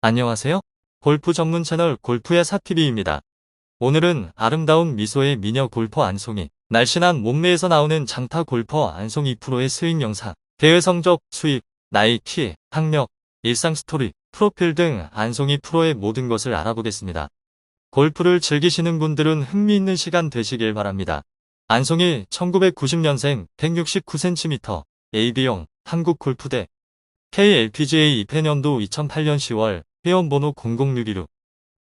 안녕하세요. 골프 전문 채널 골프의 사TV입니다. 오늘은 아름다운 미소의 미녀 골퍼 안송이, 날씬한 몸매에서 나오는 장타 골퍼 안송이 프로의 스윙 영상, 대회 성적, 수입, 나이, 키, 학력, 일상 스토리, 프로필 등 안송이 프로의 모든 것을 알아보겠습니다. 골프를 즐기시는 분들은 흥미있는 시간 되시길 바랍니다. 안송이 1990년생 169cm, AB형, 한국골프대, KLPGA 입회년도 2008년 10월, 회원번호 0062.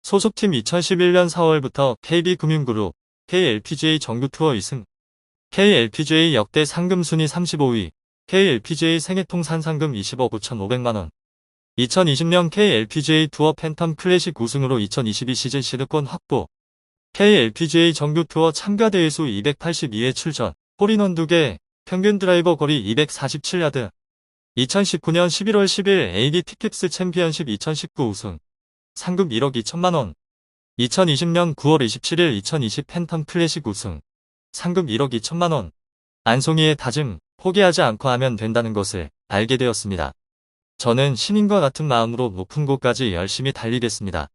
소속팀 2011년 4월부터 KB금융그룹, KLPGA 정규투어 2승, KLPGA 역대 상금 순위 35위, KLPGA 생애통산 상금 20억 5,500만원. 2020년 KLPGA 투어 팬텀 클래식 우승으로 2022 시즌 시드권 확보. KLPGA 정규투어 참가 대회수 282회 출전, 홀인원 2개, 평균 드라이버 거리 247야드. 2019년 11월 10일 AD 티켓스 챔피언십 2019 우승. 상금 1억 2천만원. 2020년 9월 27일 2020 팬텀 클래식 우승. 상금 1억 2천만원. 안송이의 다짐, 포기하지 않고 하면 된다는 것을 알게 되었습니다. 저는 신인과 같은 마음으로 높은 곳까지 열심히 달리겠습니다.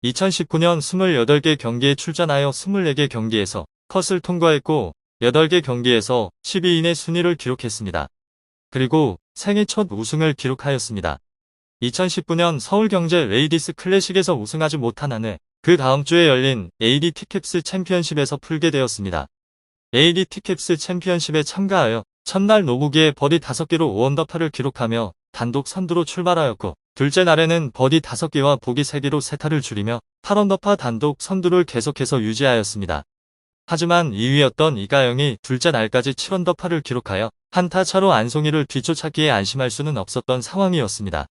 2019년 28개 경기에 출전하여 24개 경기에서 컷을 통과했고 8개 경기에서 10위 이내 순위를 기록했습니다. 그리고 생애 첫 우승을 기록하였습니다. 2019년 서울경제 레이디스 클래식에서 우승하지 못한 한해 그 다음 주에 열린 AD 티캡스 챔피언십에서 풀게 되었습니다. AD 티캡스 챔피언십에 참가하여 첫날 노보기에 버디 5개로 5언더파를 기록하며 단독 선두로 출발하였고 둘째 날에는 버디 5개와 보기 3개로 세타를 줄이며 8언더파 단독 선두를 계속해서 유지하였습니다. 하지만 2위였던 이가영이 둘째 날까지 7언더파를 기록하여 한타 차로 안송이를 뒤쫓았기에 안심할 수는 없었던 상황이었습니다.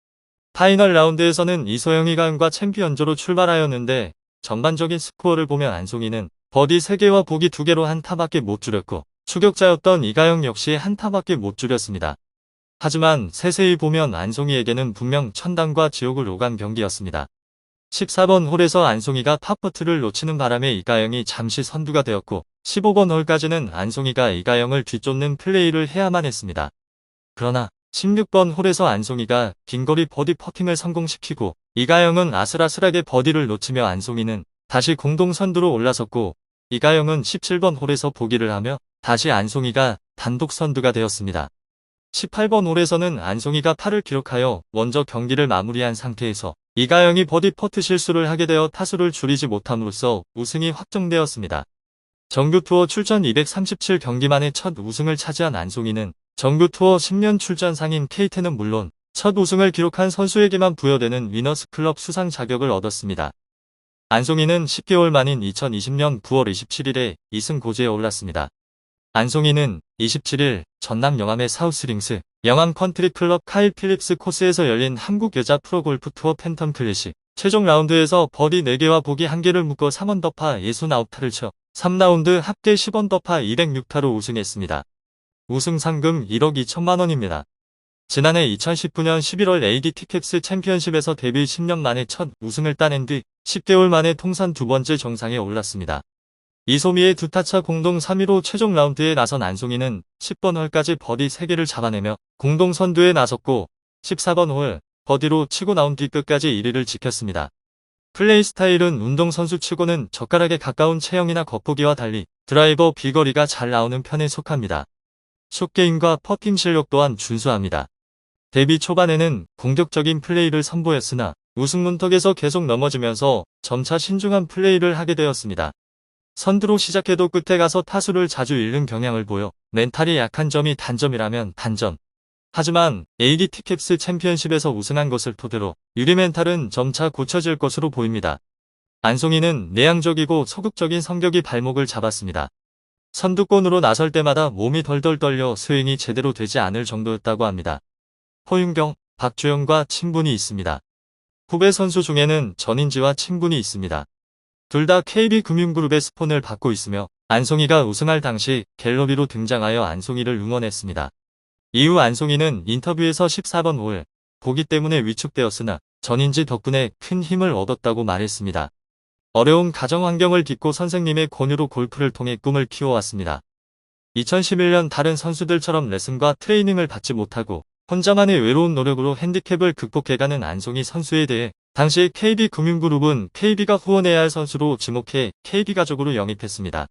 파이널 라운드에서는 이소영 이가영과 챔피언조로 출발하였는데 전반적인 스코어를 보면 안송이는 버디 3개와 보기 2개로 한타밖에 못 줄였고 추격자였던 이가영 역시 한타밖에 못 줄였습니다. 하지만 세세히 보면 안송이에게는 분명 천당과 지옥을 오간 경기였습니다. 14번 홀에서 안송이가 팝퍼트를 놓치는 바람에 이가영이 잠시 선두가 되었고 15번 홀까지는 안송이가 이가영을 뒤쫓는 플레이를 해야만 했습니다. 그러나 16번 홀에서 안송이가 긴거리 버디 퍼팅을 성공시키고 이가영은 아슬아슬하게 버디를 놓치며 안송이는 다시 공동 선두로 올라섰고 이가영은 17번 홀에서 보기를 하며 다시 안송이가 단독 선두가 되었습니다. 18번 홀에서는 안송이가 파를 기록하여 먼저 경기를 마무리한 상태에서 이가영이 버디 퍼트 실수를 하게 되어 타수를 줄이지 못함으로써 우승이 확정되었습니다. 정규투어 출전 237경기 만에 첫 우승을 차지한 안송이는 정규투어 10년 출전 상인 K10은 물론 첫 우승을 기록한 선수에게만 부여되는 위너스클럽 수상 자격을 얻었습니다. 안송이는 10개월 만인 2020년 9월 27일에 2승 고지에 올랐습니다. 안송이는 27일 전남 영암의 사우스링스 영암 컨트리클럽 카일 필립스 코스에서 열린 한국 여자 프로골프 투어 팬텀 클래식 최종 라운드에서 버디 4개와 보기 1개를 묶어 3언더파 69타를 쳐 3라운드 합계 10언더파 206타로 우승했습니다. 우승 상금 1억 2천만원입니다. 지난해 2019년 11월 AD 티캡스 챔피언십에서 데뷔 10년 만에 첫 우승을 따낸 뒤 10개월 만에 통산 2번째 정상에 올랐습니다. 이소미의 2타차 공동 3위로 최종 라운드에 나선 안송이는 10번 홀까지 버디 3개를 잡아내며 공동 선두에 나섰고 14번 홀 버디로 치고 나온 뒤 끝까지 1위를 지켰습니다. 플레이 스타일은 운동선수 치고는 젓가락에 가까운 체형이나 겉보기와 달리 드라이버 비거리가 잘 나오는 편에 속합니다. 숏게임과 퍼팅 실력 또한 준수합니다. 데뷔 초반에는 공격적인 플레이를 선보였으나 우승 문턱에서 계속 넘어지면서 점차 신중한 플레이를 하게 되었습니다. 선두로 시작해도 끝에 가서 타수를 자주 잃는 경향을 보여 멘탈이 약한 점이 단점이라면 단점. 하지만 AD 티캡스 챔피언십에서 우승한 것을 토대로 유리 멘탈은 점차 고쳐질 것으로 보입니다. 안송이는 내향적이고 소극적인 성격이 발목을 잡았습니다. 선두권으로 나설 때마다 몸이 덜덜 떨려 스윙이 제대로 되지 않을 정도였다고 합니다. 허윤경, 박주영과 친분이 있습니다. 후배 선수 중에는 전인지와 친분이 있습니다. 둘 다 KB금융그룹의 스폰을 받고 있으며 안송이가 우승할 당시 갤러리로 등장하여 안송이를 응원했습니다. 이후 안송이는 인터뷰에서 14번 홀 보기 때문에 위축되었으나 전인지 덕분에 큰 힘을 얻었다고 말했습니다. 어려운 가정 환경을 딛고 선생님의 권유로 골프를 통해 꿈을 키워왔습니다. 2011년 다른 선수들처럼 레슨과 트레이닝을 받지 못하고 혼자만의 외로운 노력으로 핸디캡을 극복해가는 안송이 선수에 대해 당시 KB금융그룹은 KB가 후원해야 할 선수로 지목해 KB가족으로 영입했습니다.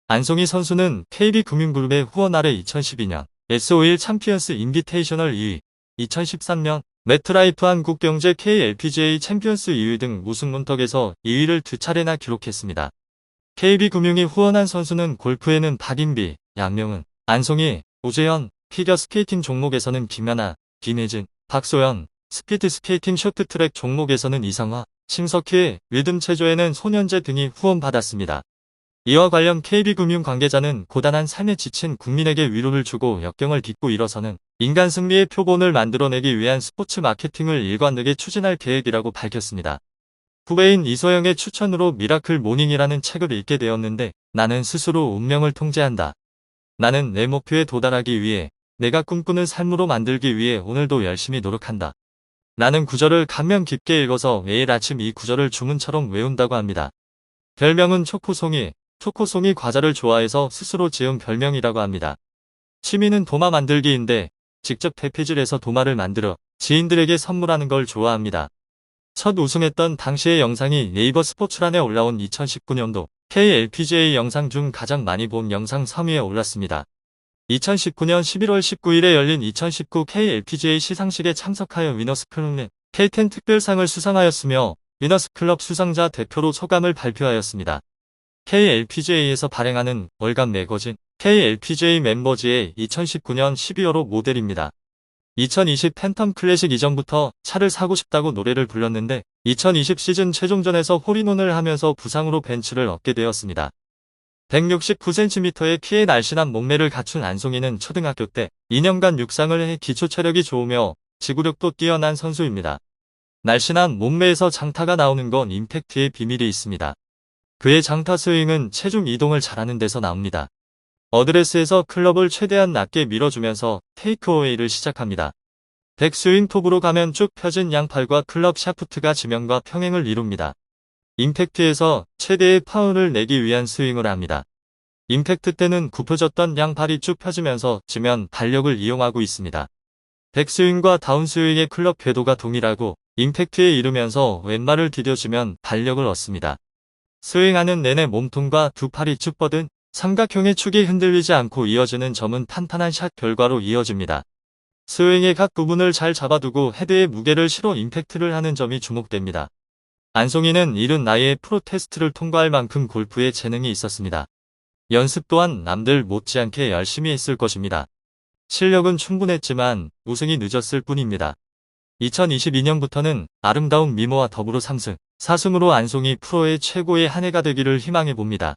안송이 선수는 KB금융그룹의 후원 아래 2012년 S51 챔피언스 인비테이셔널 2위, 2013년 매트라이프 한국경제 KLPGA 챔피언스 2위 등 우승 문턱에서 2위를 두 차례나 기록했습니다. KB금융이 후원한 선수는 골프에는 박인비, 양명은, 안송이, 오재현, 피겨스케이팅 종목에서는 김연아, 김혜진, 박소연, 스피드스케이팅 쇼트트랙 종목에서는 이상화, 심석희, 리듬체조에는 손현재 등이 후원받았습니다. 이와 관련 KB금융 관계자는 고단한 삶에 지친 국민에게 위로를 주고 역경을 딛고 일어서는 인간 승리의 표본을 만들어내기 위한 스포츠 마케팅을 일관되게 추진할 계획이라고 밝혔습니다. 후배인 이소영의 추천으로 미라클 모닝이라는 책을 읽게 되었는데 나는 스스로 운명을 통제한다. 나는 내 목표에 도달하기 위해 내가 꿈꾸는 삶으로 만들기 위해 오늘도 열심히 노력한다. 라는 구절을 감명 깊게 읽어서 매일 아침 이 구절을 주문처럼 외운다고 합니다. 별명은 초코송이, 초코송이 과자를 좋아해서 스스로 지은 별명이라고 합니다. 취미는 도마 만들기인데 직접 대패질해서 도마를 만들어 지인들에게 선물하는 걸 좋아합니다. 첫 우승했던 당시의 영상이 네이버 스포츠란에 올라온 2019년도 KLPGA 영상 중 가장 많이 본 영상 3위에 올랐습니다. 2019년 11월 19일에 열린 2019 KLPGA 시상식에 참석하여 위너스클럽 K10 특별상을 수상하였으며 위너스클럽 수상자 대표로 소감을 발표하였습니다. KLPGA에서 발행하는 월간 매거진 KLPGA 멤버즈의 2019년 12월호 모델입니다. 2020 팬텀 클래식 이전부터 차를 사고 싶다고 노래를 불렀는데 2020 시즌 최종전에서 홀인원을 하면서 부상으로 벤츠를 얻게 되었습니다. 169cm의 키에 날씬한 몸매를 갖춘 안송이는 초등학교 때 2년간 육상을 해 기초 체력이 좋으며 지구력도 뛰어난 선수입니다. 날씬한 몸매에서 장타가 나오는 건 임팩트의 비밀이 있습니다. 그의 장타 스윙은 체중 이동을 잘하는 데서 나옵니다. 어드레스에서 클럽을 최대한 낮게 밀어주면서 테이크어웨이를 시작합니다. 백스윙 톱으로 가면 쭉 펴진 양팔과 클럽 샤프트가 지면과 평행을 이룹니다. 임팩트에서 최대의 파워를 내기 위한 스윙을 합니다. 임팩트 때는 굽혀졌던 양팔이 쭉 펴지면서 지면 발력을 이용하고 있습니다. 백스윙과 다운스윙의 클럽 궤도가 동일하고 임팩트에 이르면서 왼발을 디뎌주면 발력을 얻습니다. 스윙하는 내내 몸통과 두 팔이 쭉 뻗은 삼각형의 축이 흔들리지 않고 이어지는 점은 탄탄한 샷 결과로 이어집니다. 스윙의 각 부분을 잘 잡아두고 헤드에 무게를 실어 임팩트를 하는 점이 주목됩니다. 안송이는 이른 나이에 프로 테스트를 통과할 만큼 골프에 재능이 있었습니다. 연습 또한 남들 못지않게 열심히 했을 것입니다. 실력은 충분했지만 우승이 늦었을 뿐입니다. 2022년부터는 아름다운 미모와 더불어 3승, 4승으로 안송이 프로의 최고의 한 해가 되기를 희망해봅니다.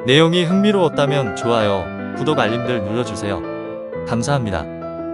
내용이 흥미로웠다면 좋아요, 구독 알림들 눌러주세요. 감사합니다.